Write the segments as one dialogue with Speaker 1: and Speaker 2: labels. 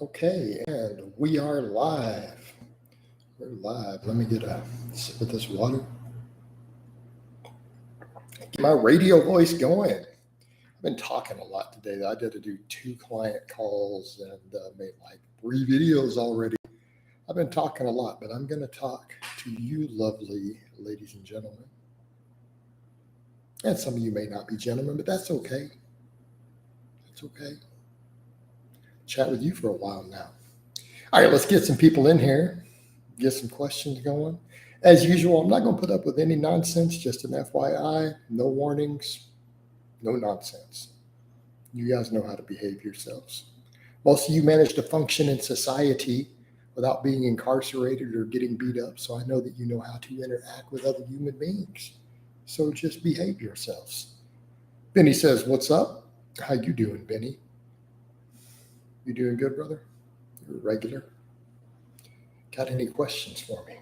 Speaker 1: Okay, and we are live. We're live. Let me get a sip of this water. Get my radio voice going. I've been talking a lot today. I did to do 2 client calls and made like 3 videos already. I've been talking a lot, but I'm going to talk to you, lovely ladies and gentlemen. And some of you may not be gentlemen, but that's okay. It's okay. Chat with you for a while now. All right, let's get some people in here. Get some questions going. As usual, I'm not going to put up with any nonsense, just an FYI, no warnings, no nonsense. You guys know how to behave yourselves. Most of you manage to function in society without being incarcerated or getting beat up, so I know that you know how to interact with other human beings. So just behave yourselves. Benny says, "What's up? How you doing, Benny? You doing good, brother? You're regular? Got any questions for me?"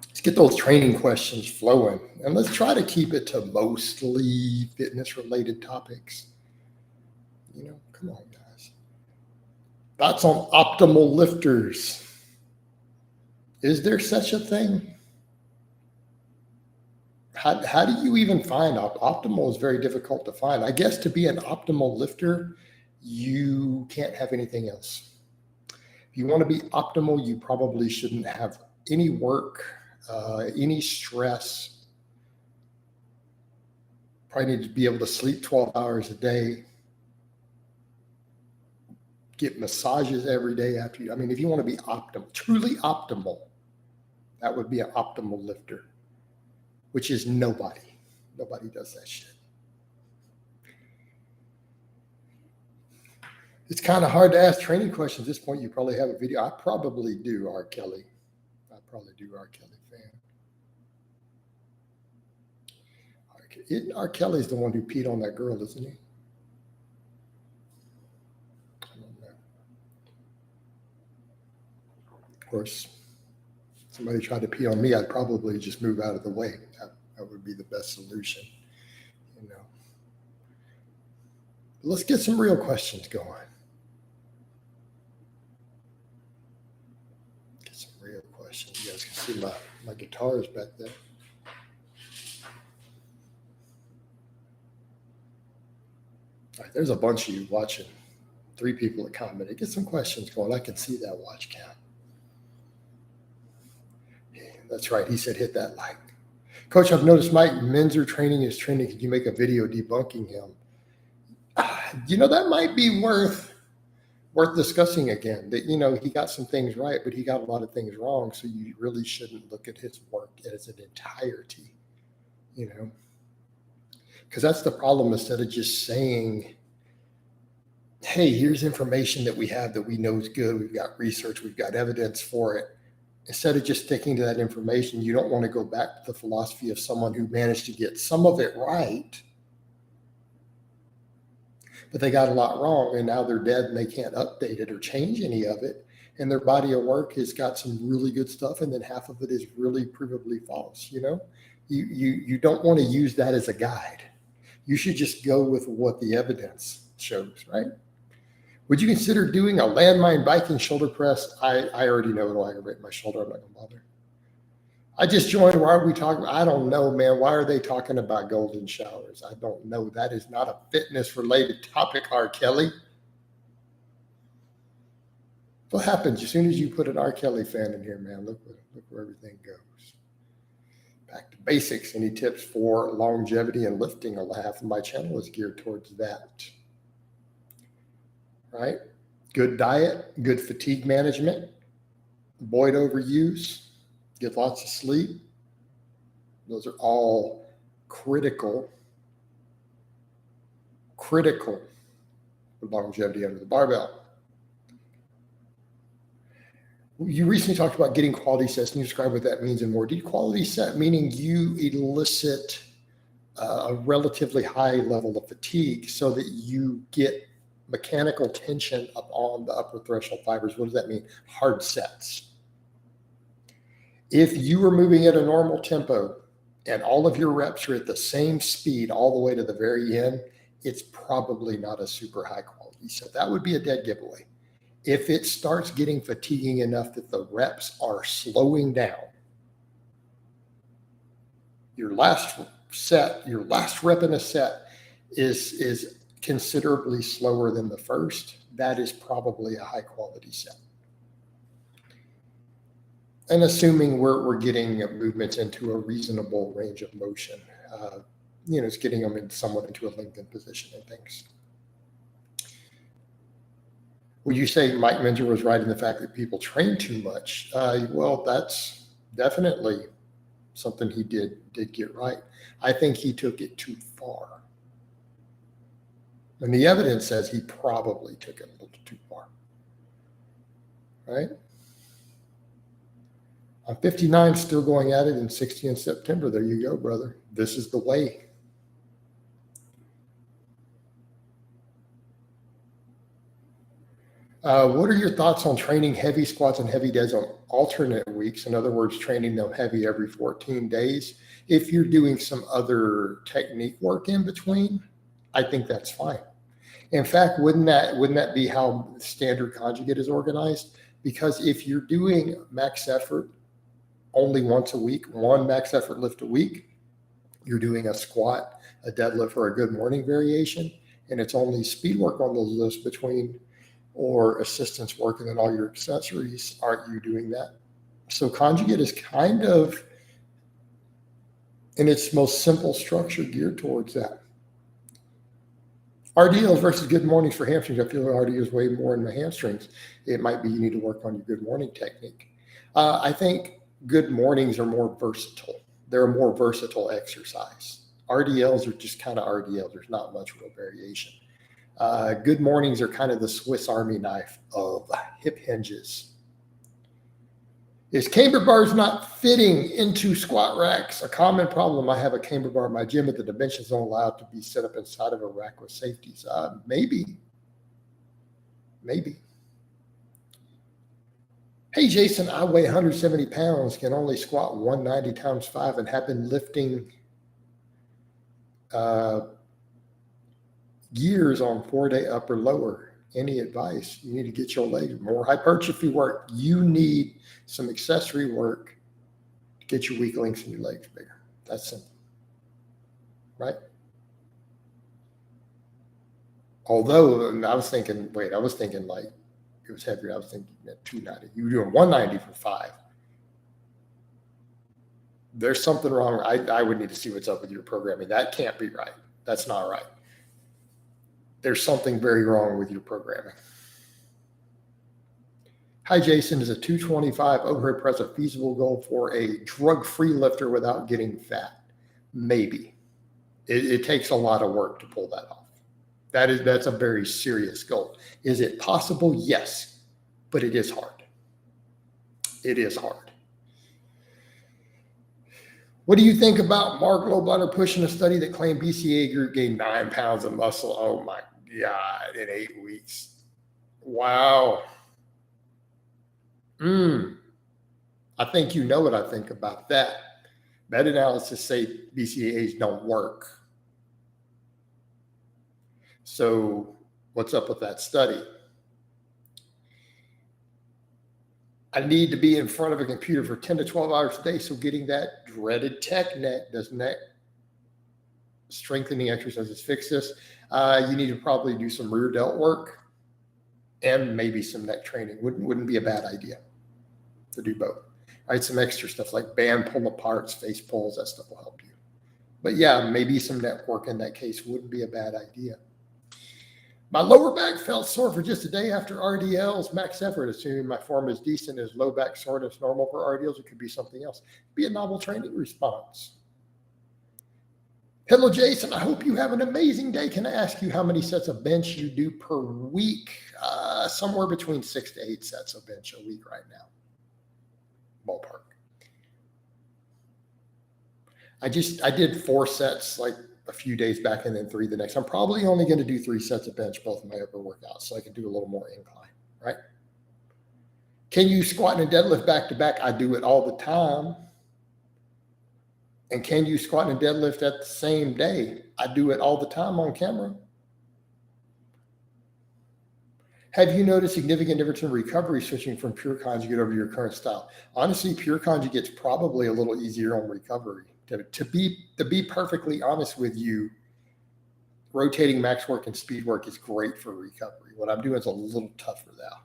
Speaker 1: Let's get those training questions flowing, and let's try to keep it to mostly fitness-related topics. Come on, guys. Thoughts on optimal lifters? Is there such a thing? How do you even find optimal? Is very difficult to find. I guess to be an optimal lifter, you can't have anything else. If you want to be optimal, you probably shouldn't have any work, any stress. Probably need to be able to sleep 12 hours a day, get massages every day after you. I mean, if you want to be optimal, truly optimal, that would be an optimal lifter, which is nobody. Nobody does that shit. It's kind of hard to ask training questions at this point. You probably have a video. I probably do, R. Kelly. I probably do, R. Kelly fan. R. Kelly's the one who peed on that girl, isn't he? I don't know. Of course, if somebody tried to pee on me, I'd probably just move out of the way. That would be the best solution, But let's get some real questions going. Get some real questions. You guys can see my guitars back there. All right, there's a bunch of you watching. 3 people that commented. Get some questions going. I can see that watch count. Yeah, that's right. He said hit that like. Coach, I've noticed Mike Mentzer training is trending. Could you make a video debunking him? That might be worth discussing again. That he got some things right, but he got a lot of things wrong. So you really shouldn't look at his work as an entirety. Because that's the problem. Instead of just saying, hey, here's information that we have that we know is good. We've got research. We've got evidence for it. Instead of just sticking to that information, you don't want to go back to the philosophy of someone who managed to get some of it right, but they got a lot wrong, and now they're dead and they can't update it or change any of it. And their body of work has got some really good stuff, and then half of it is really provably false. You don't want to use that as a guide. You should just go with what the evidence shows, right? Would you consider doing a landmine biking shoulder press? I already know it'll aggravate my shoulder. I'm not going to bother. I just joined. Why are we talking? I don't know, man. Why are they talking about golden showers? I don't know. That is not a fitness-related topic, R. Kelly. What happens as soon as you put an R. Kelly fan in here, man? Look where everything goes. Back to basics. Any tips for longevity and lifting? Half of my channel is geared towards that. Right? Good diet, good fatigue management, avoid overuse, get lots of sleep. Those are all critical for longevity under the barbell. You recently talked about getting quality sets. Can you describe what that means in more detail? Quality set meaning you elicit a relatively high level of fatigue so that you get mechanical tension upon the upper threshold fibers. What does that mean? Hard sets. If you are moving at a normal tempo and all of your reps are at the same speed all the way to the very end, it's probably not a super high quality set. That would be a dead giveaway. If it starts getting fatiguing enough that the reps are slowing down, your last rep in a set is considerably slower than the first, that is probably a high quality set. And assuming we're getting movements into a reasonable range of motion, it's getting them somewhat into a lengthened position and things. Would you say Mike Mentzer was right in the fact that people train too much? Well, that's definitely something he did get right. I think he took it too far. And the evidence says he probably took it a little too far. Right? I'm 59, still going at it, and 60 in September. There you go, brother. This is the way. What are your thoughts on training heavy squats and heavy deads on alternate weeks? In other words, training them heavy every 14 days. If you're doing some other technique work in between, I think that's fine. In fact, wouldn't that be how standard conjugate is organized? Because if you're doing max effort only once a week, one max effort lift a week, you're doing a squat, a deadlift, or a good morning variation, and it's only speed work on those lifts between or assistance work and then all your accessories, aren't you doing that? So conjugate is kind of, in its most simple structure, geared towards that. RDLs versus good mornings for hamstrings. I feel RDL is way more in the hamstrings. It might be you need to work on your good morning technique. I think good mornings are more versatile. They're a more versatile exercise. RDLs are just kind of RDLs. There's not much real variation. Good mornings are kind of the Swiss Army knife of hip hinges. Is camber bars not fitting into squat racks? A common problem. I have a camber bar in my gym, but the dimensions don't allow it to be set up inside of a rack with safeties. Maybe. Hey, Jason, I weigh 170 pounds, can only squat 190 times 5, and have been lifting years on 4-day upper lower. Any advice? You need to get your legs more hypertrophy work. You need some accessory work to get your weak links and your legs bigger. That's simple, right? Although I was thinking like it was heavier. I was thinking at 290. You were doing 190 for 5. There's something wrong. I would need to see what's up with your programming. That can't be right. That's not right. There's something very wrong with your programming. Hi, Jason. Is a 225 overhead press a feasible goal for a drug-free lifter without getting fat? Maybe. It takes a lot of work to pull that off. That's a very serious goal. Is it possible? Yes, but it is hard. It is hard. What do you think about Mark Lowbutter pushing a study that claimed BCA group gained 9 pounds of muscle? Oh my God, in 8 weeks. Wow. I think you know what I think about that. Meta-analysis say BCAAs don't work. So what's up with that study? I need to be in front of a computer for 10 to 12 hours a day. So getting that dreaded tech neck, does neck strengthening exercises fix this? You need to probably do some rear delt work and maybe some neck training. Wouldn't be a bad idea to do both. All right, some extra stuff like band pull aparts, face pulls, that stuff will help you. But yeah, maybe some neck work in that case wouldn't be a bad idea. My lower back felt sore for just a day after RDLs, max effort. Assuming my form is decent, is low back soreness normal for RDLs? It could be something else. Be a novel training response. Hello, Jason. I hope you have an amazing day. Can I ask you how many sets of bench you do per week? Somewhere between 6 to 8 sets of bench a week right now. Ballpark. I did 4 sets like a few days back and then 3 the next. I'm probably only going to do 3 sets of bench, both of my upper workouts, so I can do a little more incline, right? Can you squat and deadlift back to back? I do it all the time. And can you squat and deadlift at the same day? I do it all the time on camera. Have you noticed significant difference in recovery switching from pure conjugate over to your current style? Honestly, pure conjugate's probably a little easier on recovery. To be perfectly honest with you, rotating max work and speed work is great for recovery. What I'm doing is a little tougher now.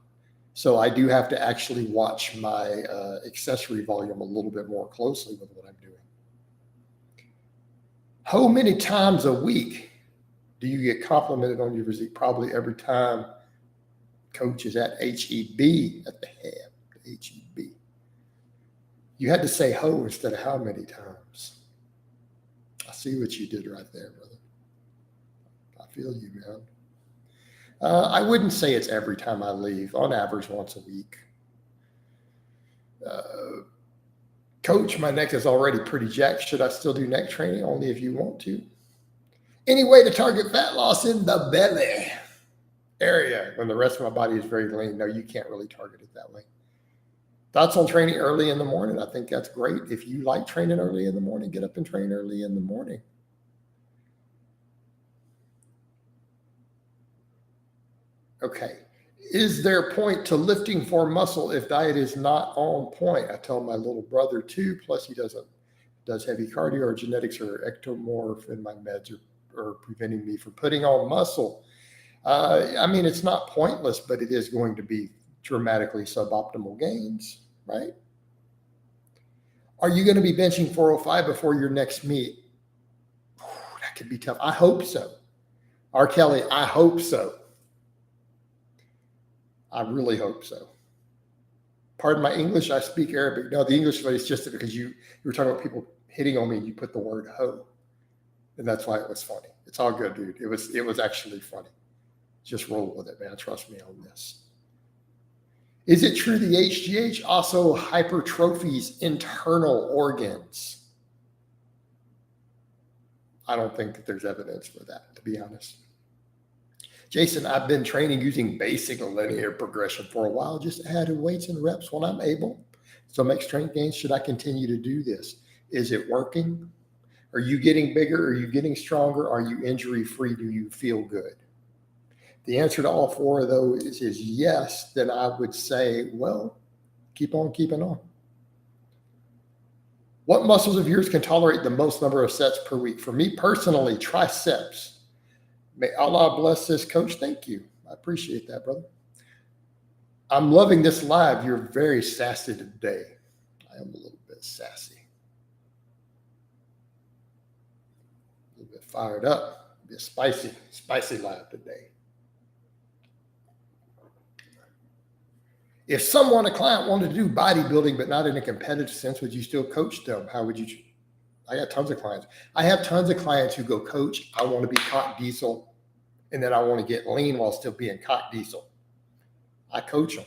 Speaker 1: So I do have to actually watch my accessory volume a little bit more closely with what I'm doing. How many times a week do you get complimented on your physique? Probably every time coach is at HEB, at the head, HEB. You had to say ho instead of how many times. I see what you did right there, brother. I feel you, man. I wouldn't say it's every time I leave. On average, once a week. Coach, my neck is already pretty jacked. Should I still do neck training? Only if you want to. Any way to target fat loss in the belly area when the rest of my body is very lean? No, you can't really target it that way. Thoughts on training early in the morning? I think that's great. If you like training early in the morning, get up and train early in the morning. Okay. Is there a point to lifting for muscle if diet is not on point? I tell my little brother too, plus he does heavy cardio, or genetics or ectomorph, and my meds are preventing me from putting on muscle. I mean, it's not pointless, but it is going to be dramatically suboptimal gains, right? Are you going to be benching 405 before your next meet? That could be tough. I hope so. R. Kelly, I hope so. I really hope so. Pardon my English, I speak Arabic. No, the English is just that because you were talking about people hitting on me and you put the word ho. And that's why it was funny. It's all good, dude. It was actually funny. Just roll with it, man. Trust me on this. Is it true the HGH also hypertrophies internal organs? I don't think that there's evidence for that, to be honest. Jason, I've been training using basic linear progression for a while, just adding weights and reps when I'm able. So make strength gains. Should I continue to do this? Is it working? Are you getting bigger? Are you getting stronger? Are you injury free? Do you feel good? The answer to all four of those is yes. Then I would say, well, keep on keeping on. What muscles of yours can tolerate the most number of sets per week? For me personally, triceps. May Allah bless this, coach. Thank you. I appreciate that, brother. I'm loving this live. You're very sassy today. I am a little bit sassy. A little bit fired up. A bit spicy live today. If a client wanted to do bodybuilding, but not in a competitive sense, would you still coach them? How would you? I got tons of clients. I have tons of clients who go, coach, I want to be cock diesel, and then I want to get lean while still being cock diesel. I coach them.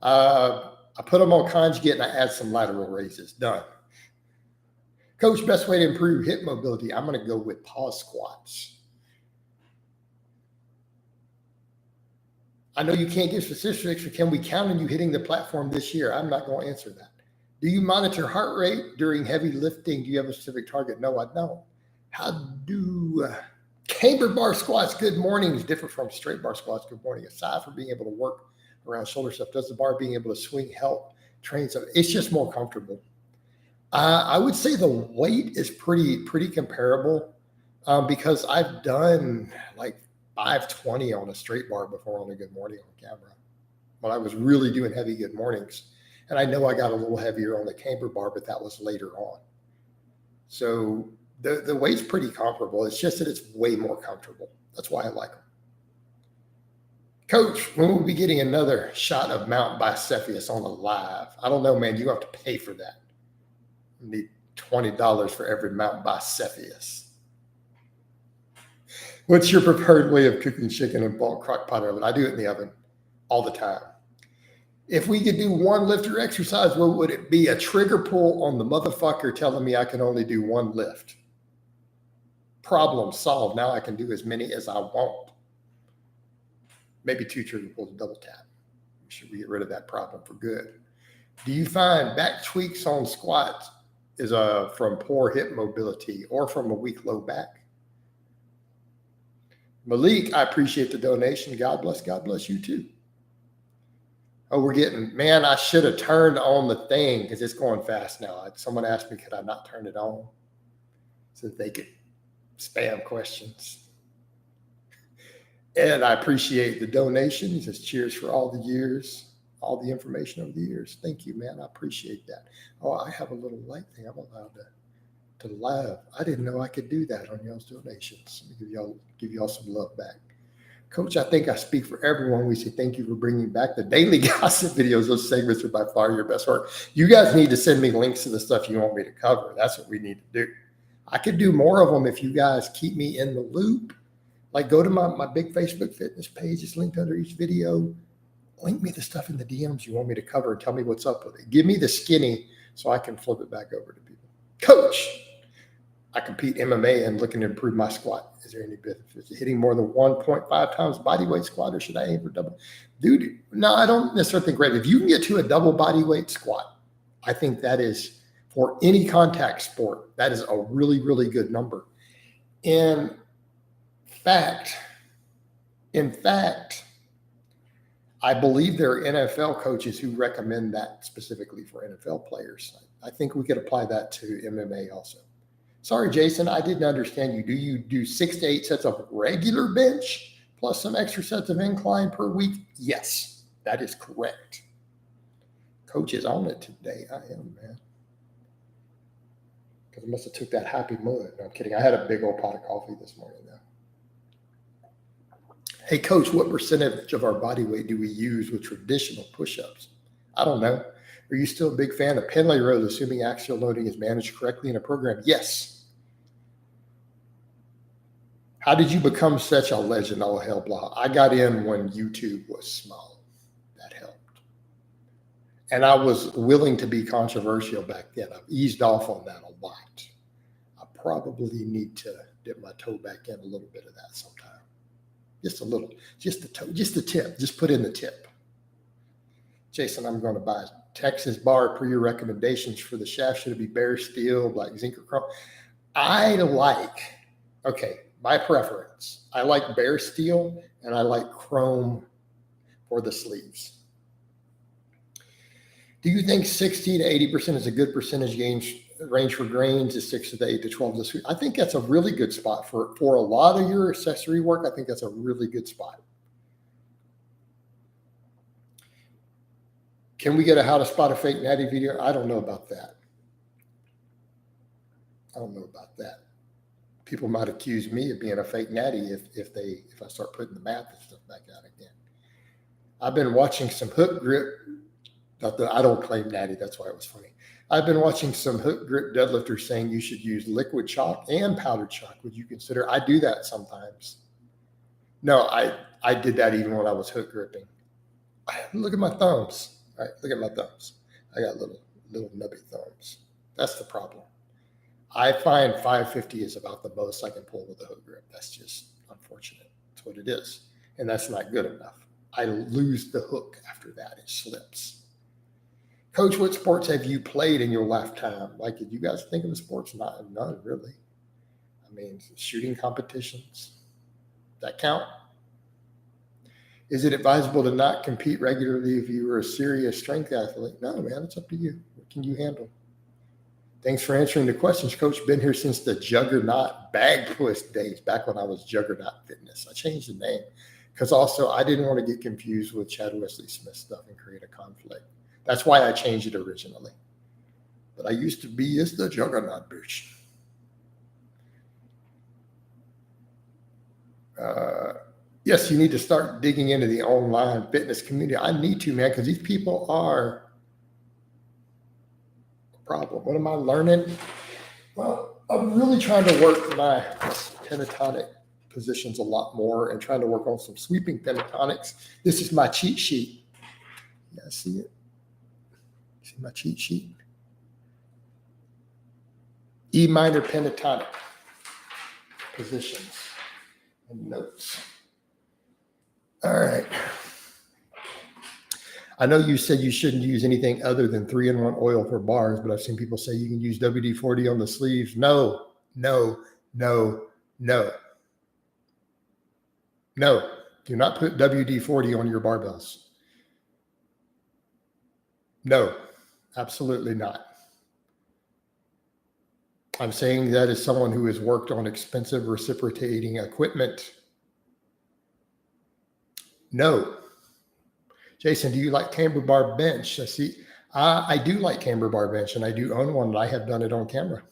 Speaker 1: I put them on conjugate and I add some lateral raises. Done. Coach, best way to improve hip mobility. I'm going to go with pause squats. I know you can't give specifics, but can we count on you hitting the platform this year? I'm not going to answer that. Do you monitor heart rate during heavy lifting? Do you have a specific target? No, I don't. How do camber bar squats, good morning, is different from straight bar squats, good morning? Aside from being able to work around shoulder stuff, does the bar being able to swing help train something? It's just more comfortable. I would say the weight is pretty comparable because I've done like 520 on a straight bar before on a good morning on camera when I was really doing heavy good mornings. And I know I got a little heavier on the camber bar, but that was later on. So the weight's pretty comparable. It's just that it's way more comfortable. That's why I like them. Coach, when will we be getting another shot of Mount Bicephalus on a live? I don't know, man. You have to pay for that. You need $20 for every Mount Bicephalus. What's your preferred way of cooking chicken in bulk crock pot oven? I do it in the oven all the time. If we could do one lift or exercise, what would it be? A trigger pull on the motherfucker telling me I can only do one lift. Problem solved. Now I can do as many as I want. Maybe 2 trigger pulls, double tap. Should we get rid of that problem for good? Do you find back tweaks on squats is from poor hip mobility or from a weak low back? Malik, I appreciate the donation. God bless you too. Oh, man, I should have turned on the thing because it's going fast now. Someone asked me, could I not turn it on so that they could spam questions? And I appreciate the donation. He says, cheers for all the years, all the information over the years. Thank you, man. I appreciate that. Oh, I have a little light thing. I'm allowed to laugh. I didn't know I could do that on y'all's donations. Let me give y'all some love back. Coach, I think I speak for everyone. We say thank you for bringing back the daily gossip videos. Those segments are by far your best work. You guys need to send me links to the stuff you want me to cover. That's what we need to do. I could do more of them if you guys keep me in the loop. Like go to my big Facebook fitness page. It's linked under each video. Link me the stuff in the DMs you want me to cover and tell me what's up with it. Give me the skinny so I can flip it back over to people. Coach, I compete MMA and looking to improve my squat. Is there any benefits? Hitting more than 1.5 times body weight squat, or should I aim for double? Dude, no, I don't necessarily think right. If you can get to a double body weight squat, I think that is, for any contact sport, that is a really, really good number. In fact, I believe there are NFL coaches who recommend that specifically for NFL players. I think we could apply that to MMA also. Sorry, Jason, I didn't understand you. Do you do 6 to 8 sets of regular bench plus some extra sets of incline per week? Yes, that is correct. Coach is on it today. I am, man. Because I must have took that happy mud. No, I'm kidding. I had a big old pot of coffee this morning, though. Hey, Coach, what percentage of our body weight do we use with traditional push-ups? I don't know. Are you still a big fan of Pendlay rows, assuming axial loading is managed correctly in a program? Yes. How did you become such a legend? Oh, hell, Blaha. I got in when YouTube was small. That helped. And I was willing to be controversial back then. I've eased off on that a lot. I probably need to dip my toe back in a little bit of that sometime. Just a little. Just the toe. Just the tip. Just put in the tip. Jason, I'm going to buy Texas bar per your recommendations for the shaft. Should it be bare steel, like zinc or chrome? My preference. I like bare steel and I like chrome for the sleeves. Do you think 60 to 80% is a good percentage range for grains? Is 6 to 8 to 12 this week? I think that's a really good spot for a lot of your accessory work. I think that's a really good spot. Can we get a how to spot a fake natty video? I don't know about that. People might accuse me of being a fake natty if I start putting the math and stuff back out again. I've been watching some hook grip. I don't claim natty. That's why it was funny. I've been watching some hook grip deadlifters saying you should use liquid chalk and powdered chalk. Would you consider? I do that sometimes. No, I did that even when I was hook gripping. Look at my thumbs. All right, look at my thumbs. I got little nubby thumbs. That's the problem. I find 550 is about the most I can pull with a hook grip. That's just unfortunate. That's what it is. And that's not good enough. I lose the hook after that. It slips. Coach, what sports have you played in your lifetime? Like, did you guys think of the sports? None, really. I mean, shooting competitions. That count? Is it advisable to not compete regularly if you were a serious strength athlete? No, man, it's up to you. What can you handle? Thanks for answering the questions, Coach. Been here since the Juggernaut bag push days, back when I was Juggernaut Fitness. I changed the name because also I didn't want to get confused with Chad Wesley Smith stuff and create a conflict. That's why I changed it originally. But I used to be as the Juggernaut bitch. Yes, you need to start digging into the online fitness community. I need to, man, because these people are a problem. What am I learning? Well, I'm really trying to work my pentatonic positions a lot more and trying to work on some sweeping pentatonics. This is my cheat sheet. You guys see it? See my cheat sheet? E minor pentatonic positions and notes. All right. I know you said you shouldn't use anything other than 3-in-1 oil for bars, but I've seen people say you can use WD-40 on the sleeves. No. No, do not put WD-40 on your barbells. No, absolutely not. I'm saying that as someone who has worked on expensive reciprocating equipment. No. Jason, do you like camber bar bench? I do like camber bar bench, and I do own one, and I have done it on camera.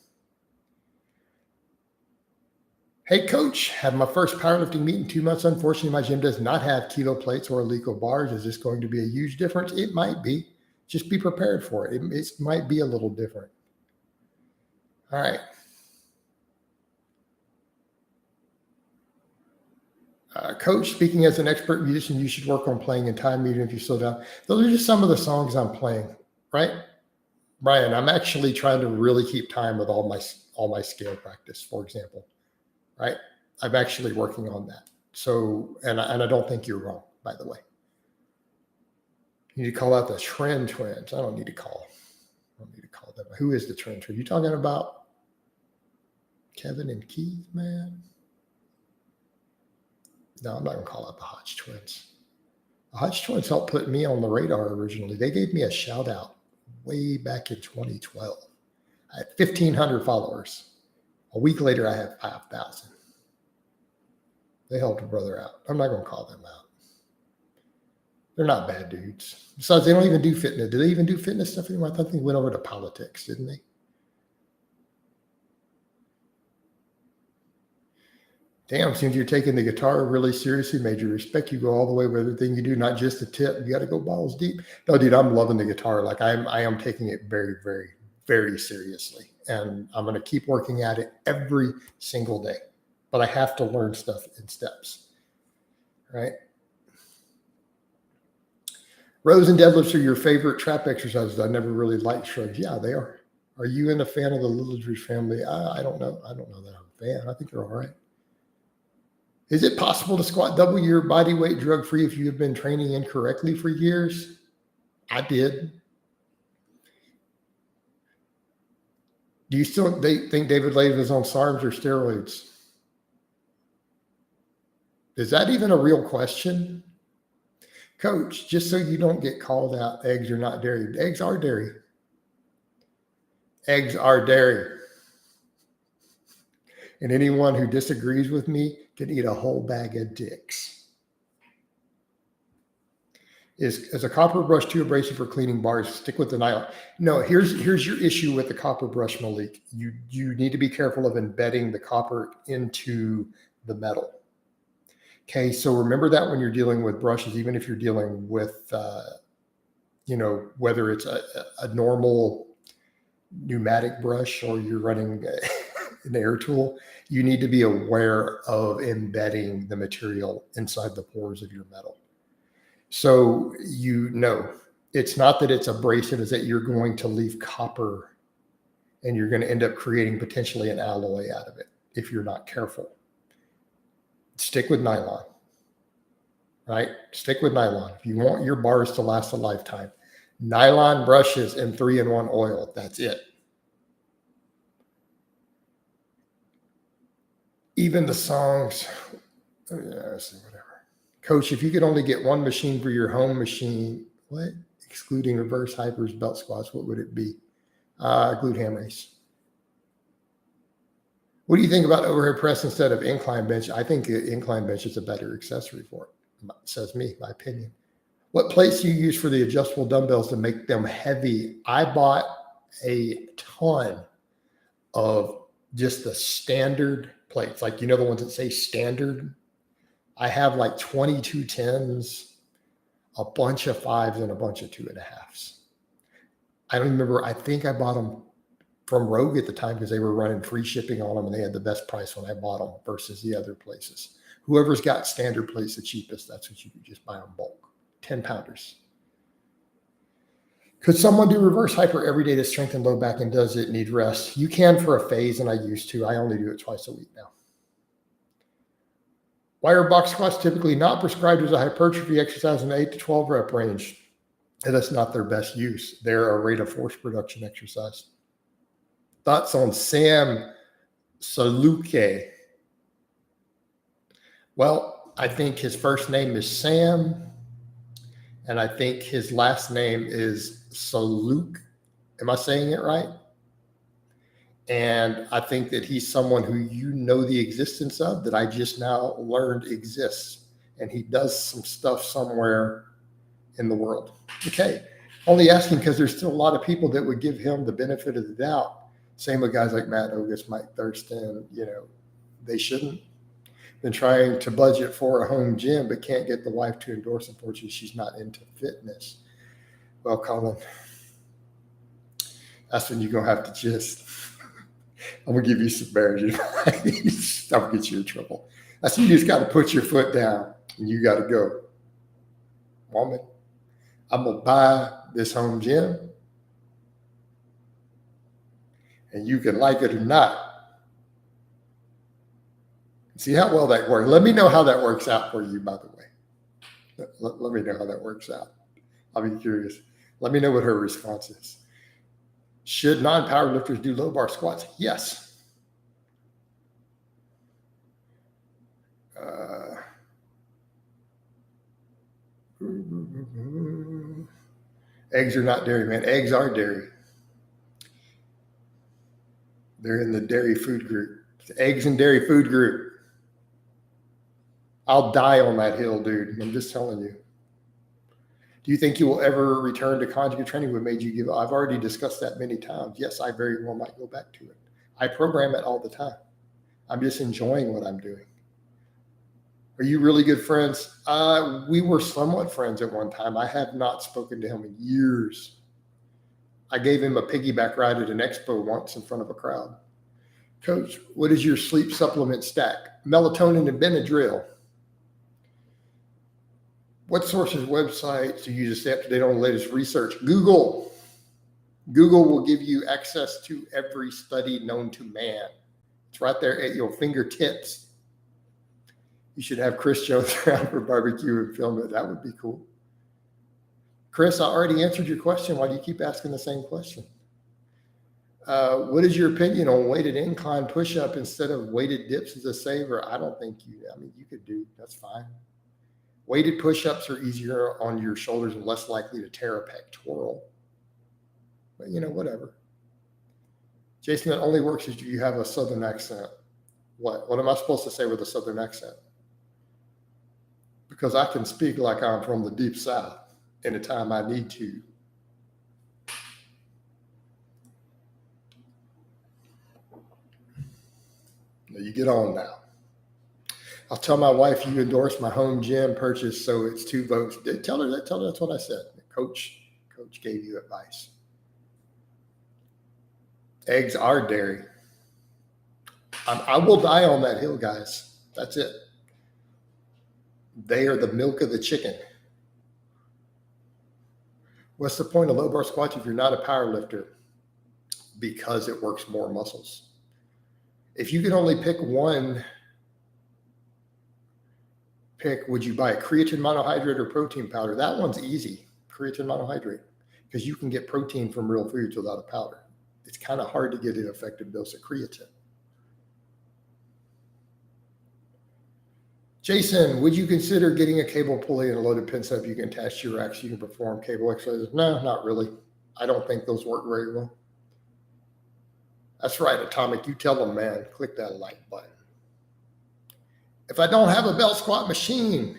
Speaker 1: Hey, coach, had my first powerlifting meet in 2 months. Unfortunately, my gym does not have kilo plates or illegal bars. Is this going to be a huge difference? It might be. Just be prepared for it. It might be a little different. All right. Coach, speaking as an expert musician, you should work on playing in time, even if you slow down. Those are just some of the songs I'm playing, right? Brian, I'm actually trying to really keep time with all my scale practice, for example, right? I'm actually working on that. So, and I don't think you're wrong, by the way. You need to call out the Trend Twins. I don't need to call them. Who is the Trend Twins? You talking about Kevin and Keith, man? No, I'm not going to call out the Hodge Twins. The Hodge Twins helped put me on the radar originally. They gave me a shout out way back in 2012. I had 1,500 followers. A week later, I had 5,000. They helped a brother out. I'm not going to call them out. They're not bad dudes. Besides, they don't even do fitness. Do they even do fitness stuff anymore? I thought they went over to politics, didn't they? Damn, seems you're taking the guitar really seriously. Major respect. You go all the way with everything you do, not just the tip. You got to go balls deep. No, dude, I'm loving the guitar. Like I am taking it very, very, very seriously. And I'm going to keep working at it every single day. But I have to learn stuff in steps, right? Rows and deadlifts are your favorite trap exercises. I never really liked shrugs. Yeah, they are. Are you a fan of the Littledrige family? I don't know. I don't know that I'm a fan. I think they're all right. Is it possible to squat double your body weight drug-free if you have been training incorrectly for years? I did. Do you still think David Lave is on SARMs or steroids? Is that even a real question? Coach, just so you don't get called out, eggs are not dairy. Eggs are dairy. Eggs are dairy. And anyone who disagrees with me can eat a whole bag of dicks. Is a copper brush too abrasive for cleaning bars? Stick with the nylon. No, here's your issue with the copper brush, Malik. You need to be careful of embedding the copper into the metal. Okay, so remember that when you're dealing with brushes, even if you're dealing with, whether it's a normal pneumatic brush or you're running an air tool, you need to be aware of embedding the material inside the pores of your metal. So it's not that it's abrasive, it's that you're going to leave copper and you're going to end up creating potentially an alloy out of it if you're not careful. Stick with nylon, right? Stick with nylon. If you want your bars to last a lifetime, nylon brushes and 3-in-1 oil, that's it. Even the songs, whatever. Coach, if you could only get one machine for your home machine, what? Excluding reverse hypers, belt squats, what would it be? Glute ham raise. What do you think about overhead press instead of incline bench? I think incline bench is a better accessory for it, says me, my opinion. What plates do you use for the adjustable dumbbells to make them heavy? I bought a ton of just the standard plates, like the ones that say standard. I have like 22 10s, a bunch of 5s, and a bunch of 2.5s. I don't remember. I think I bought them from Rogue at the time because they were running free shipping on them and they had the best price when I bought them versus the other places. Whoever's got standard plates the cheapest, that's what you could just buy in bulk. 10 pounders. Could someone do reverse hyper every day to strengthen low back, and does it need rest? You can for a phase, and I used to. I only do it twice a week now. Why are box squats typically not prescribed as a hypertrophy exercise in the 8 to 12 rep range? And that's not their best use. They're a rate of force production exercise. Thoughts on Sam Saluke? Well, I think his first name is Sam, and I think his last name is Saluk. Am I saying it right? And I think that he's someone who you know the existence of that I just now learned exists. And he does some stuff somewhere in the world. Okay. Only asking because there's still a lot of people that would give him the benefit of the doubt. Same with guys like Matt Ogus, Mike Thurston, they shouldn't. Been trying to budget for a home gym, but can't get the wife to endorse. Unfortunately, she's not into fitness. Well, Colin, that's when you're going to have to just, I'm going to give you some marriage advice. I'll get you in trouble. That's when you just got to put your foot down and you got to go. Woman, I'm going to buy this home gym and you can like it or not. See how well that works. Let me know how that works out for you, by the way. Let me know how that works out. I'll be curious. Let me know what her response is. Should non-powerlifters do low bar squats? Yes. Eggs are not dairy, man. Eggs are dairy. They're in the dairy food group. Eggs and dairy food group. I'll die on that hill, dude. I'm just telling you. Do you think you will ever return to conjugate training? What made you give up? I've already discussed that many times. Yes, I very well might go back to it. I program it all the time. I'm just enjoying what I'm doing. Are you really good friends? We were somewhat friends at one time. I have not spoken to him in years. I gave him a piggyback ride at an expo once in front of a crowd. Coach, what is your sleep supplement stack? Melatonin and Benadryl. What sources, websites do you use to stay up to date on the latest research? Google. Google will give you access to every study known to man. It's right there at your fingertips. You should have Chris Jones around for barbecue and film it. That would be cool. Chris, I already answered your question. Why do you keep asking the same question? What is your opinion on weighted incline push-up instead of weighted dips as a saver? I don't think you could do, that's fine. Weighted push-ups are easier on your shoulders and less likely to tear a pectoral. But, whatever. Jason, that only works if you have a Southern accent. What am I supposed to say with a Southern accent? Because I can speak like I'm from the deep South anytime I need to. Now you get on now. I'll tell my wife you endorsed my home gym purchase, so it's 2 votes. Tell her that's what I said. Coach gave you advice. Eggs are dairy. I will die on that hill, guys. That's it. They are the milk of the chicken. What's the point of low bar squats if you're not a power lifter? Because it works more muscles. If you could only pick one, would you buy a creatine monohydrate or protein powder? That one's easy, creatine monohydrate, because you can get protein from real foods without a powder. It's kind of hard to get an effective dose of creatine. Jason, would you consider getting a cable pulley and a loaded pin setup you can attach to your rack so you can perform cable exercises? No, not really. I don't think those work very well. That's right, Atomic. You tell them, man. Click that like button. If I don't have a belt squat machine,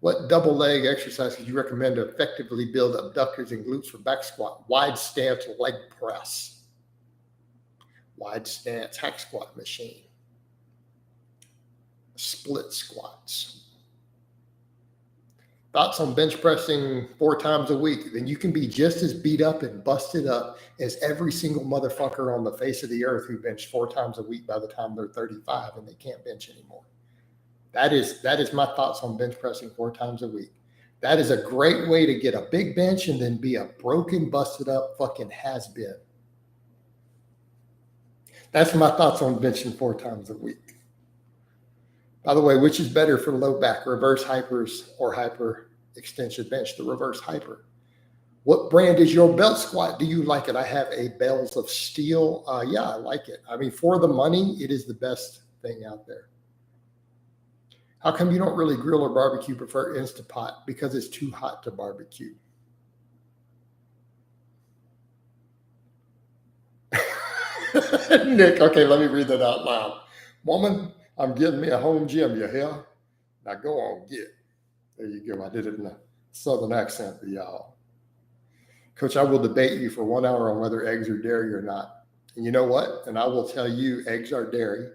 Speaker 1: what double leg exercise could you recommend to effectively build abductors and glutes for back squat? Wide stance leg press. Wide stance hack squat machine. Split squats. Thoughts on bench pressing 4 times a week? Then you can be just as beat up and busted up as every single motherfucker on the face of the earth who benched 4 times a week by the time they're 35 and they can't bench anymore. That is my thoughts on bench pressing 4 times a week. That is a great way to get a big bench and then be a broken, busted up fucking has-been. That's my thoughts on benching 4 times a week. By the way, which is better for low back, reverse hypers or hyper extension bench? The reverse hyper. What brand is your belt squat? Do you like it? I have a Bells of Steel. Yeah, I like it. I mean, for the money, it is the best thing out there. How come you don't really grill or barbecue, prefer Instapot? Because it's too hot to barbecue. Nick, okay, let me read that out loud. Woman, I'm getting me a home gym, you hear? Now go on, get. There you go. I did it in a southern accent for y'all. Coach, I will debate you for 1 hour on whether eggs are dairy or not. And you know what? And I will tell you eggs are dairy.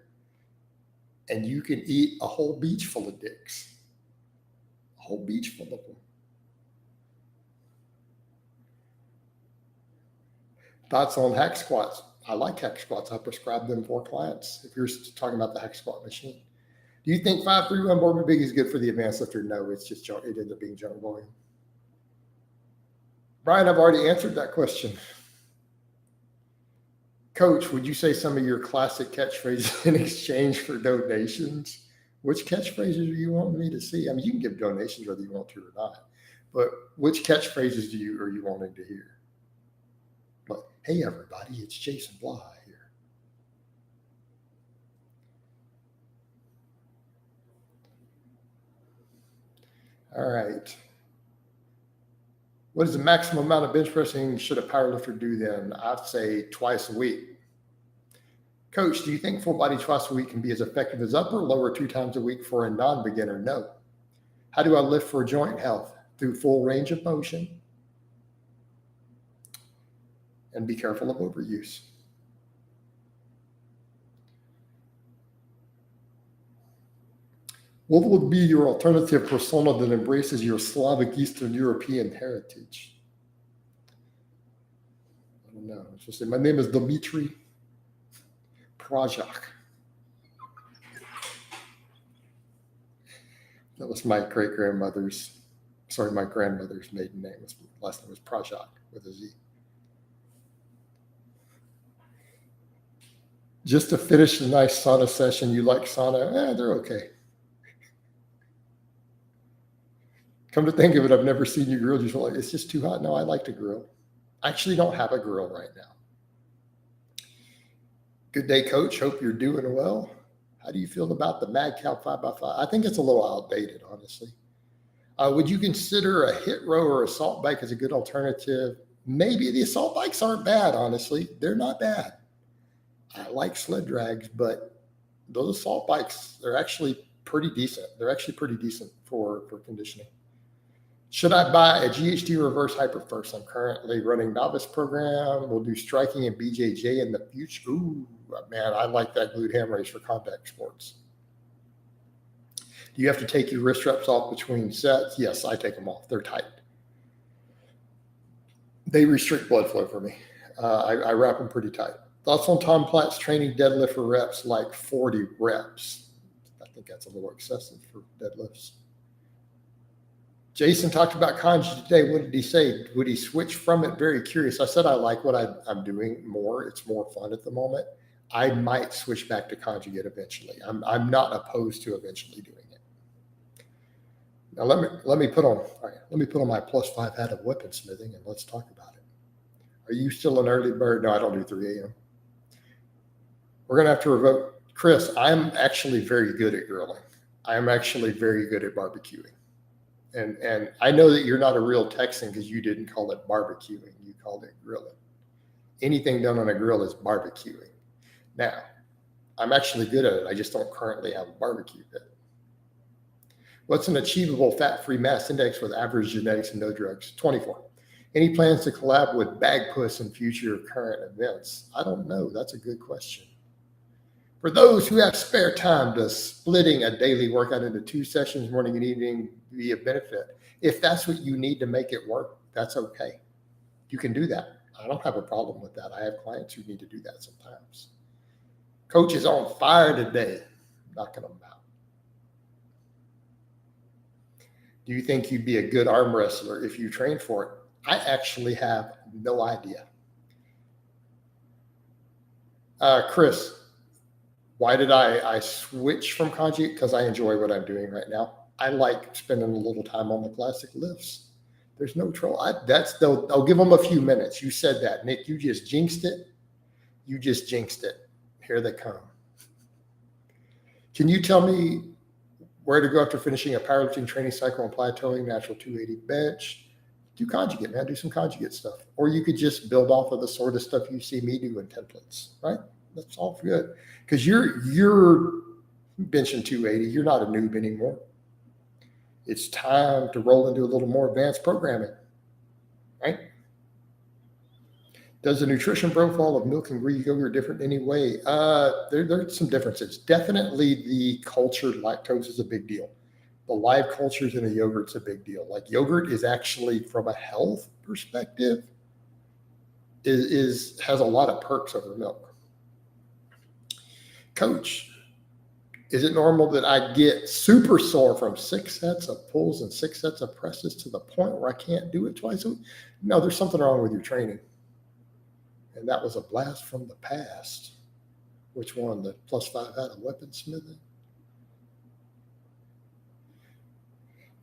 Speaker 1: And you can eat a whole beach full of dicks. A whole beach full of them. Thoughts on hack squats? I like hack squats. I prescribe them for clients. If you're talking about the hack squat machine. Do you think 531 Barbie Big is good for the advanced lifter? No, it's just junk. It ends up being junk volume. Brian, I've already answered that question. Coach, would you say some of your classic catchphrases in exchange for donations? Which catchphrases do you want me to see? I mean, you can give donations whether you want to or not, but which catchphrases are you wanting to hear? Like, hey everybody, it's Jason Blaha here. All right. What is the maximum amount of bench pressing should a powerlifter do then? I'd say twice a week. Coach, do you think full body twice a week can be as effective as upper or lower 2 times a week for a non-beginner? No. How do I lift for joint health? Through full range of motion. And be careful of overuse. What would be your alternative persona that embraces your Slavic Eastern European heritage? I don't know. It's just say, my name is Dmitry Prajak. That was my grandmother's maiden name. Last name was Prajak with a Z. Just to finish a nice sauna session, you like sauna? They're okay. Come to think of it, I've never seen you grill. You feel like it's just too hot. No, I like to grill. I actually don't have a grill right now. Good day, Coach. Hope you're doing well. How do you feel about the Mad Cow 5x5? I think it's a little outdated, honestly. Would you consider a hit row or assault bike as a good alternative? Maybe. The assault bikes aren't bad, honestly. They're not bad. I like sled drags, but those assault bikes, they're actually pretty decent. They're actually pretty decent for conditioning. Should I buy a GHD reverse hyper first? I'm currently running novice program. We'll do striking and BJJ in the future. Ooh, man, I like that glute ham raise for contact sports. Do you have to take your wrist reps off between sets? Yes, I take them off. They're tight. They restrict blood flow for me. I wrap them pretty tight. Thoughts on Tom Platt's training deadlift for reps like 40 reps? I think that's a little excessive for deadlifts. Jason talked about kanji today. What did he say? Would he switch from it? Very curious. I said I like what I'm doing more. It's more fun at the moment. I might switch back to conjugate eventually. I'm not opposed to eventually doing it. Now let me put on my +5 hat of weaponsmithing and let's talk about it. Are you still an early bird? No, I don't do 3 a.m. We're gonna have to revoke Chris. I'm actually very good at grilling. I am actually very good at barbecuing. And I know that you're not a real Texan because you didn't call it barbecuing. You called it grilling. Anything done on a grill is barbecuing. Now, I'm actually good at it. I just don't currently have a barbecue pit. What's an achievable fat-free mass index with average genetics and no drugs? 24. Any plans to collab with Bagpuss in future current events? I don't know. That's a good question. For those who have spare time, does splitting a daily workout into 2 sessions, morning and evening, be a benefit? If that's what you need to make it work, that's okay. You can do that. I don't have a problem with that. I have clients who need to do that sometimes. Coach is on fire today. Knocking them out. Do you think you'd be a good arm wrestler if you trained for it? I actually have no idea. Chris, why did I switch from conjugate? Because I enjoy what I'm doing right now. I like spending a little time on the classic lifts. There's no trouble. I'll give them a few minutes. You said that, Nick. You just jinxed it. Here they come. Can you tell me Where to go after finishing a powerlifting training cycle and plateauing natural 280 bench. Do conjugate, man. Do some conjugate stuff. Or you could just build off of the sort of stuff you see me do in templates, right? That's all good. Because you're benching 280. You're not a noob anymore. It's time to roll into a little more advanced programming, right? Does the nutrition profile of milk and Greek yogurt different anyway? There's some differences. Definitely the cultured lactose is a big deal. The live cultures in a yogurt's a big deal. Like yogurt is actually, from a health perspective, has a lot of perks over milk. Coach, is it normal that I get super sore from 6 sets of pulls and 6 sets of presses to the point where I can't do it twice a week? No, there's something wrong with your training. And that was a blast from the past. Which one? The +5 out of weaponsmithing?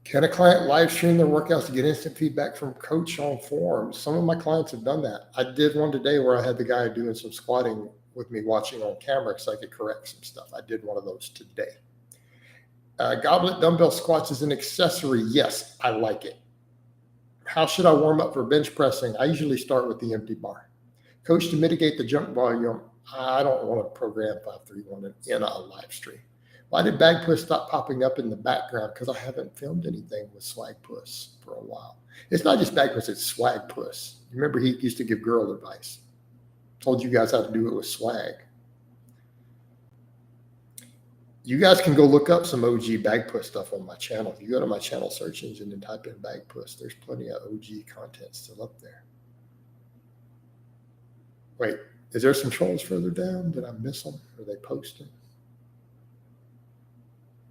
Speaker 1: Can a client live stream their workouts to get instant feedback from coach on forums? Some of my clients have done that. I did one today where I had the guy doing some squatting with me watching on camera so I could correct some stuff. I did one of those today. Goblet dumbbell squats is an accessory. Yes, I like it. How should I warm up for bench pressing? I usually start with the empty bar. Coach, to mitigate the jump volume, I don't want to program 531 in a live stream. Why did Bag Puss stop popping up in the background? Because I haven't filmed anything with Swag Puss for a while. It's not just Bag Puss, it's Swag Puss. Remember, he used to give girl advice. Told you guys how to do it with swag. You guys can go look up some OG Bag Puss stuff on my channel. If you go to my channel search engine and type in Bag Puss, there's plenty of OG content still up there. Wait, is there some trolls further down? Did I miss them? Are they posting?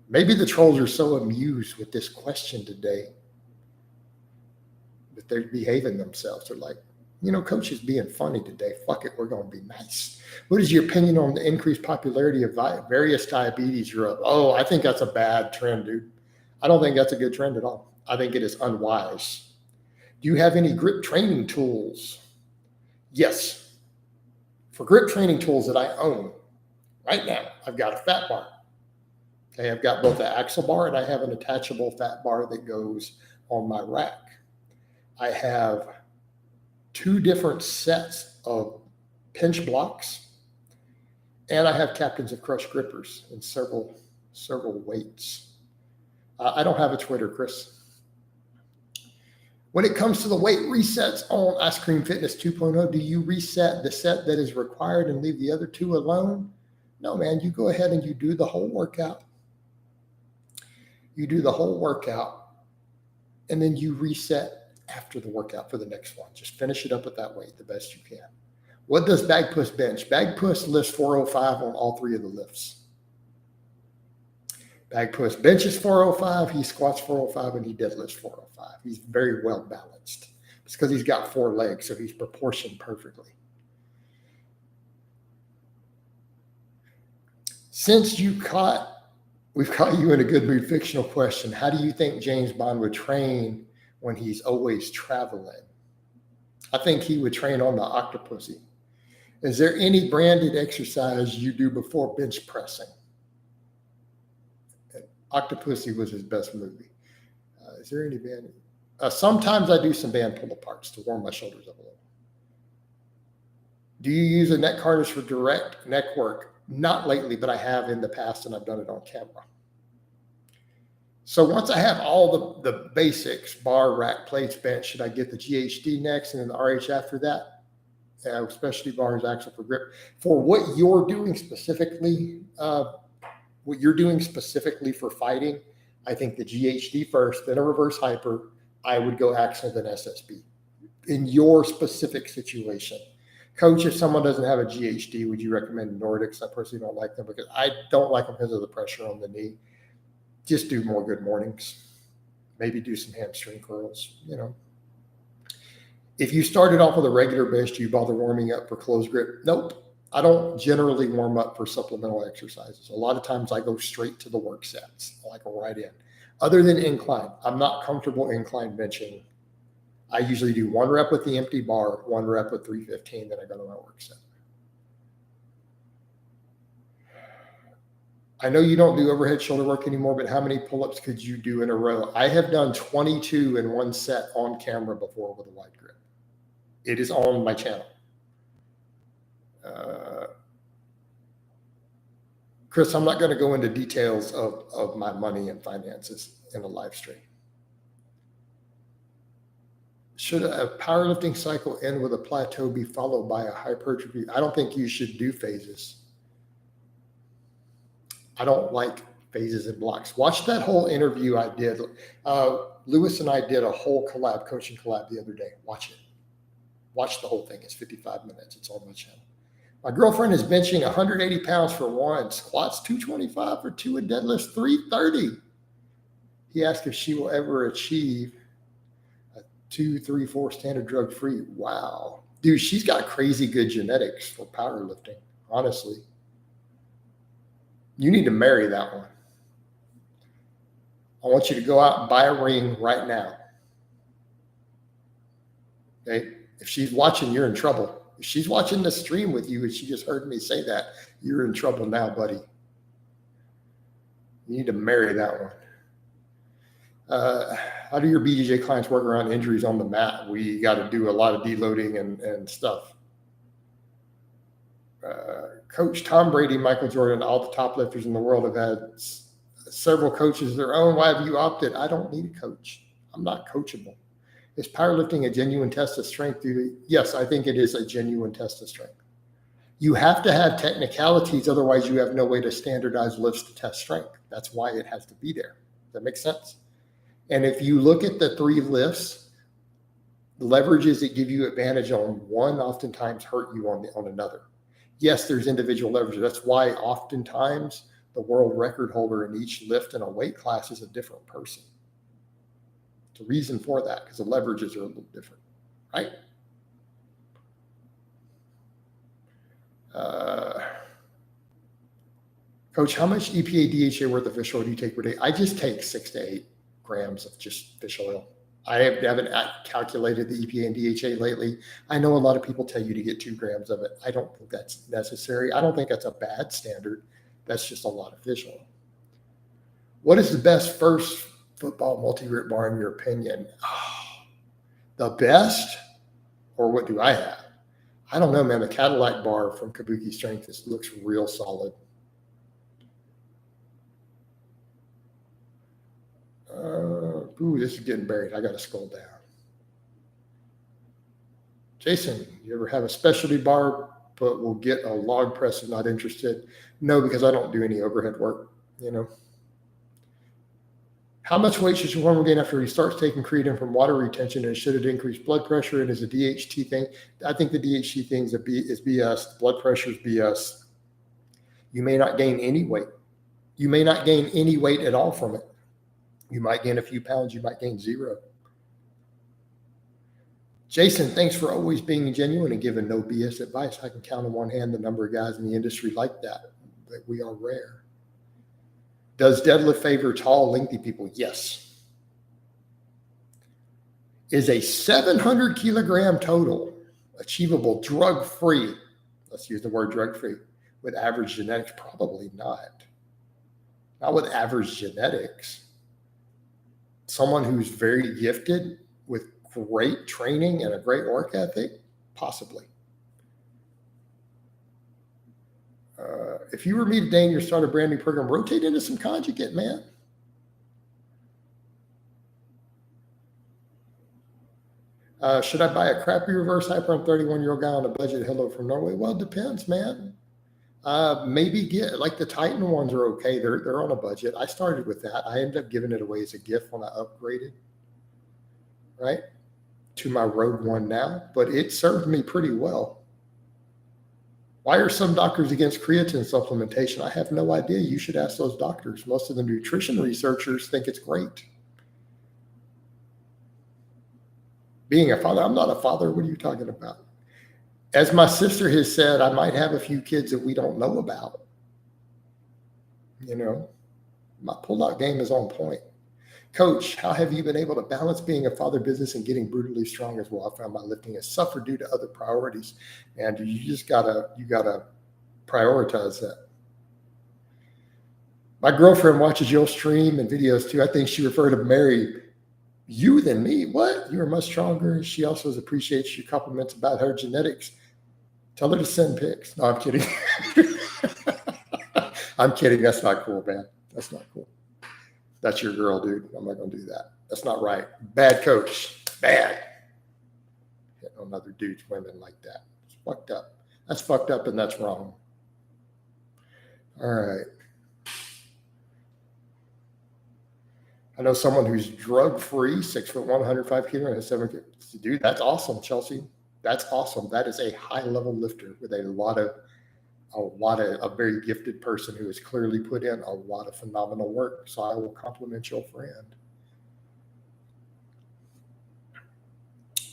Speaker 1: Maybe the trolls are so amused with this question today that they're behaving themselves. They're like, coach is being funny today. Fuck it, we're going to be nice. What is your opinion on the increased popularity of various diabetes drug? Oh, I think that's a bad trend, dude. I don't think that's a good trend at all. I think it is unwise. Do you have any grip training tools? Yes. For grip training tools that I own right now, I've got a fat bar. Okay, I've got both an axle bar and I have an attachable fat bar that goes on my rack. I have 2 different sets of pinch blocks, and I have captains of crush grippers in several weights. I don't have a Twitter, Chris. When it comes to the weight resets on Ice Cream Fitness 2.0, do you reset the set that is required and leave the other 2 alone? No, man, you go ahead and you do the whole workout. You do the whole workout, and then you reset after the workout for the next one. Just finish it up at that weight the best you can. What does Bag Puss bench? Bag Puss lifts 405 on all 3 of the lifts. Bag Puss benches 405, he squats 405, and he deadlifts 405. He's very well balanced. It's because he's got 4 legs, so he's proportioned perfectly. Since we've caught you in a good mood, fictional question. How do you think James Bond would train when he's always traveling? I think he would train on the Octopussy. Is there any branded exercise you do before bench pressing? Octopussy was his best movie. Is there any band? Sometimes I do some band pull aparts to warm my shoulders up a little. Do you use a neck harness for direct neck work? Not lately, but I have in the past, and I've done it on camera. So once I have all the basics, bar, rack, plates, bench, should I get the GHD next and then the RH after that? Especially bars, axle for grip. For what you're doing specifically, for fighting, I think the GHD first, then a reverse hyper. I would go axle, then SSB. In your specific situation. Coach, if someone doesn't have a GHD, would you recommend Nordics? I personally don't like them because I don't like them because of the pressure on the knee. Just do more good mornings. Maybe do some hamstring curls, If you started off with a regular bench, do you bother warming up for closed grip? Nope. I don't generally warm up for supplemental exercises. A lot of times I go straight to the work sets, like right in. Other than incline, I'm not comfortable incline benching. I usually do 1 rep with the empty bar, 1 rep with 315, then I go to my work set. I know you don't do overhead shoulder work anymore, but how many pull-ups could you do in a row? I have done 22 in one set on camera before with a wide grip. It is on my channel. Chris, I'm not going to go into details of my money and finances in a live stream. Should a powerlifting cycle end with a plateau be followed by a hypertrophy? I don't think you should do phases. I don't like phases and blocks. Watch that whole interview I did. Lewis and I did a whole coaching collab the other day. Watch it. Watch the whole thing. It's 55 minutes. It's on my channel. My girlfriend is benching 180 pounds for one, squats 225 for two, and deadlifts 330. He asked if she will ever achieve a 2, 3, 4 standard drug free. Wow. Dude, she's got crazy good genetics for powerlifting, honestly. You need to marry that one. I want you to go out and buy a ring right now. Okay? If she's watching, you're in trouble. If she's watching the stream with you and she just heard me say that, you're in trouble now, buddy. You need to marry that one. How do your BJJ clients work around injuries on the mat? We got to do a lot of deloading and stuff. Coach Tom Brady, Michael Jordan, all the top lifters in the world have had several coaches of their own. Why have you opted? I don't need a coach. I'm not coachable. Is powerlifting a genuine test of strength? Yes, I think it is a genuine test of strength. You have to have technicalities, otherwise you have no way to standardize lifts to test strength. That's why it has to be there. Does that make sense? And if you look at the 3 lifts, the leverages that give you advantage on one oftentimes hurt you on another. Yes, there's individual leverage. That's why oftentimes the world record holder in each lift in a weight class is a different person. There's a reason for that, because the leverages are a little different, right? Coach, how much EPA, DHA worth of fish oil do you take per day? I just take 6 to 8 grams of just fish oil. I haven't calculated the EPA and DHA lately. I know a lot of people tell you to get 2 grams of it. I don't think that's necessary. I don't think that's a bad standard. That's just a lot of fish oil. What is the best first football multi-grip bar in your opinion? Oh, the best? Or what do I have? I don't know, man. The Cadillac bar from Kabuki Strength looks real solid. Ooh, this is getting buried. I got to scroll down. Jason, you ever have a specialty bar but will get a log press and not interested? No, because I don't do any overhead work, you know. How much weight should your woman gain after he starts taking creatine from water retention, and should it increase blood pressure, and is a DHT thing? I think the DHT thing is BS. The blood pressure is BS. You may not gain any weight. You may not gain any weight at all from it. You might gain a few pounds. You might gain 0. Jason, thanks for always being genuine and giving no BS advice. I can count on one hand the number of guys in the industry like that, but we are rare. Does deadlift favor tall, lengthy people? Yes. Is a 700 kilogram total achievable drug-free? Let's use the word drug-free. With average genetics? Probably not. Not with average genetics. Someone who's very gifted with great training and a great work ethic? Possibly. If you were me today and you start a brand new program, rotate into some conjugate, man. Should I buy a crappy reverse hyper? I'm 31-year-old guy on a budget. Hello from Norway. Well, it depends, man. Maybe get like the Titan ones are okay. They're on a budget. I started with that. I ended up giving it away as a gift when I upgraded, right, to my Rogue one now. But it served me pretty well. Why are some doctors against creatine supplementation? I have no idea. You should ask those doctors. Most of the nutrition researchers think it's great. Being a father, I'm not a father. What are you talking about? As my sister has said, I might have a few kids that we don't know about. You know, my pull-out game is on point. Coach, how have you been able to balance being a father business and getting brutally strong as well? I found my lifting has suffered due to other priorities. And you just gotta prioritize that. My girlfriend watches your stream and videos too. I think she referred to Mary you than me. What? You are much stronger. She also appreciates your compliments about her genetics. Tell her to send pics. No, I'm kidding. I'm kidding. That's not cool, man. That's not cool. That's your girl, dude. I'm not going to do that. That's not right. Bad coach. Bad. Hitting on other dudes, women like that. It's fucked up. That's fucked up and that's wrong. All right. I know someone who's drug-free, 6'1", 105 kilos, and 7 kilos. Dude, that's awesome, Chelsea. That's awesome. That is a high-level lifter with a very gifted person who has clearly put in a lot of phenomenal work. So I will compliment your friend.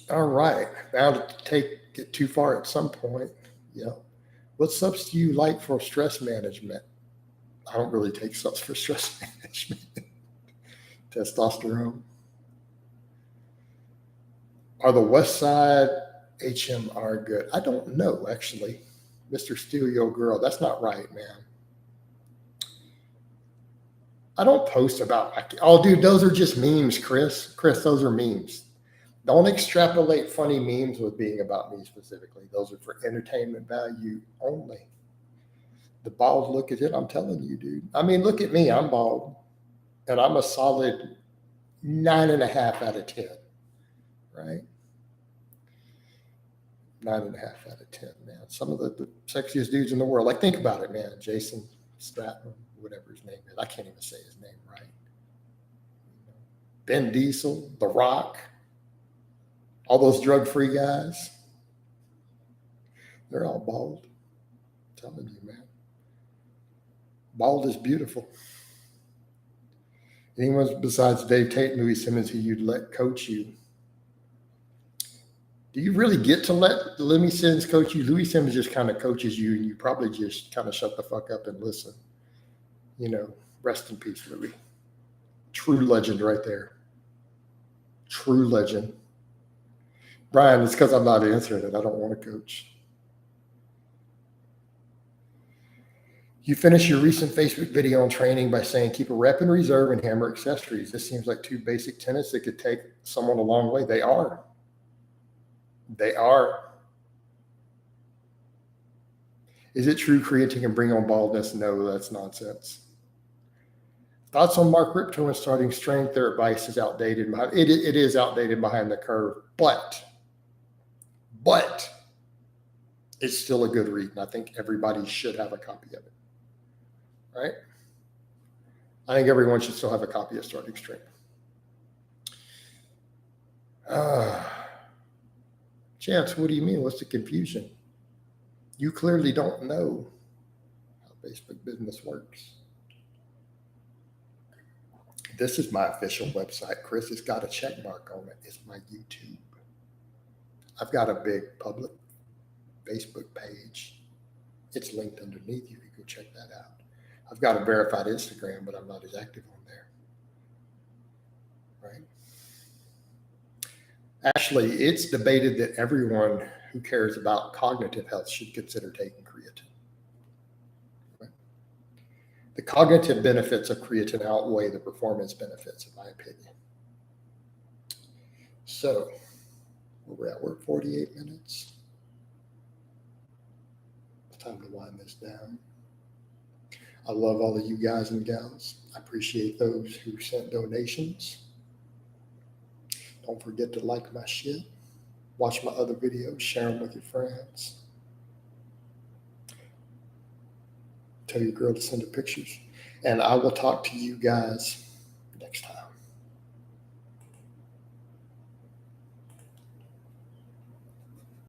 Speaker 1: All right. Now to take it too far at some point. Yeah. What subs do you like for stress management? I don't really take subs for stress management. Testosterone. Are the West Side HMR good? I don't know, actually. Mr. Steal Your Girl. That's not right, man. I don't post about oh, dude, those are just memes, Chris. Chris, those are memes. Don't extrapolate funny memes with being about me specifically. Those are for entertainment value only. The bald look at it, I'm telling you, dude. I mean, look at me. I'm bald. And I'm a solid 9.5 out of 10. Right? 9.5 out of 10, man. Some of the sexiest dudes in the world. Like, think about it, man. Jason Statham, whatever his name is. I can't even say his name right. Ben Diesel, The Rock, all those drug-free guys. They're all bald. I'm telling you, man. Bald is beautiful. Anyone besides Dave Tate and Louis Simmons who you'd let coach you? Do you really get to let Louis Simmons coach you? Louis Simmons just kind of coaches you, and you probably just kind of shut the fuck up and listen. You know, rest in peace, Louis. True legend right there. True legend. Brian, it's because I'm not answering it. I don't want to coach. You finished your recent Facebook video on training by saying keep a rep in reserve and hammer accessories. This seems like two basic tenets that could take someone a long way. They are. They are. Is it true creatine can bring on baldness? No, that's nonsense. Thoughts on Mark Ripto and starting strength? Their advice is outdated. It is outdated behind the curve, but it's still a good read, and I think everybody should have a copy of it. Right? I think everyone should still have a copy of Starting Strength. Chance, what do you mean? What's the confusion? You clearly don't know how Facebook business works. This is my official website. Chris has got a check mark on it. It's my YouTube. I've got a big public Facebook page. It's linked underneath. You can go check that out. I've got a verified Instagram, but I'm not as active on there. Right? Actually, it's debated that everyone who cares about cognitive health should consider taking creatine. Right? The cognitive benefits of creatine outweigh the performance benefits, in my opinion. So, we're at work 48 minutes. It's time to wind this down. I love all of you guys and gals. I appreciate those who sent donations. Don't forget to like my shit. Watch my other videos. Share them with your friends. Tell your girl to send her pictures. And I will talk to you guys